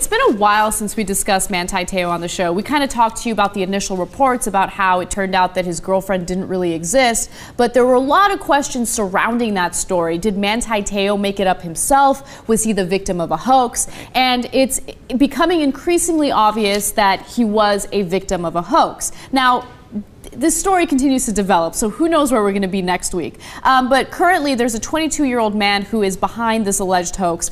it's been a while since we discussed Manti Te'o on the show. We kind of talked to you about the initial reports about how it turned out that his girlfriend didn't really exist, but there were a lot of questions surrounding that story. Did Manti Te'o make it up himself? Was he the victim of a hoax? And it's becoming increasingly obvious that he was a victim of a hoax. Now, this story continues to develop, so who knows where we're going to be next week. But currently, there's a 22-year-old man who is behind this alleged hoax.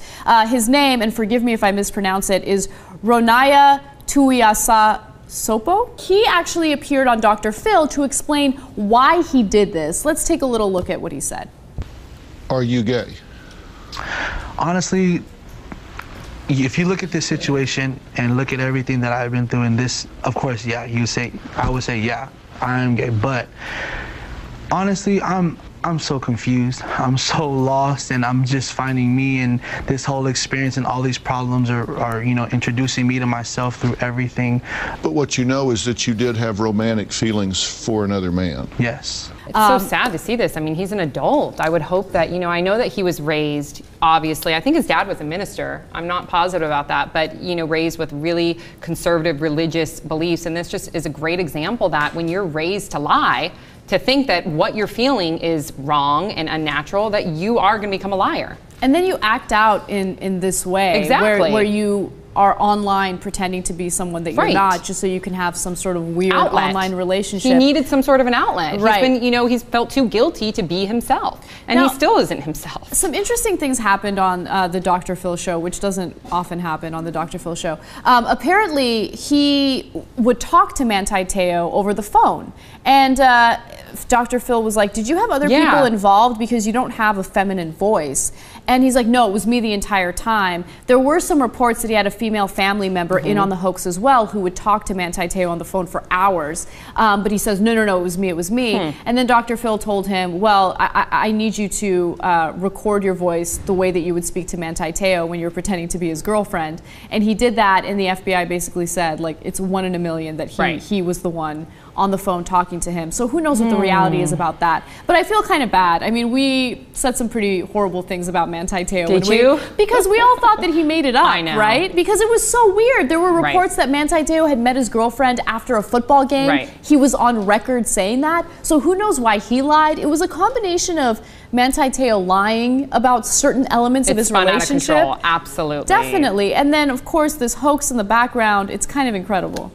His name, and forgive me if I mispronounce it, is Ronaya Tuiasa Sopo. He actually appeared on Dr. Phil to explain why he did this. Let's take a little look at what he said. Are you gay? Honestly, if you look at this situation and look at everything that I've been through in this, of course, yeah, I would say, yeah, I am gay. But honestly, I'm so confused. I'm so lost, and I'm just finding me in this whole experience, and all these problems are you know, introducing me to myself through everything. But what you know is that you did have romantic feelings for another man. Yes. It's so sad to see this. I mean, he's an adult. I would hope that, you know, I know that he was raised, obviously, I think his dad was a minister. I'm not positive about that, but, you know, raised with really conservative religious beliefs. And this just is a great example that when you're raised to lie, to think that what you're feeling is wrong and unnatural, that you are going to become a liar. And then you act out in this way. Exactly. Where you are online pretending to be someone that you're not, just so you can have some sort of weird online relationship. He needed some sort of an outlet. Right. He's been, you know, he's felt too guilty to be himself. And now, he still isn't himself. Some interesting things happened on the Dr. Phil show, which doesn't often happen on the Dr. Phil show. Apparently, he would talk to Manti Te'o over the phone. And Dr. Phil was like, did you have other people involved? Because you don't have a feminine voice. And he's like, no, it was me the entire time. There were some reports that he had a female family member in on the hoax as well, who would talk to Manti Te'o on the phone for hours. But he says, no, it was me, it was me. And then Dr. Phil told him, well, I need you to record your voice the way that you would speak to Manti Te'o when you're pretending to be his girlfriend. And he did that, and the FBI basically said, like, it's 1 in a million that he was the one on the phone talking to him. So who knows what the reality is about that. But I feel kind of bad. I mean, we said some pretty horrible things about Manti Te'o. Did you? Because we all thought that he made it up, I know. right? Because it was so weird. There were reports that Manti Te'o had met his girlfriend after a football game. He was on record saying that. So who knows why he lied? It was a combination of Manti Te'o lying about certain elements of his relationship. Out of control. Absolutely. Definitely. And then, of course, this hoax in the background. It's kind of incredible.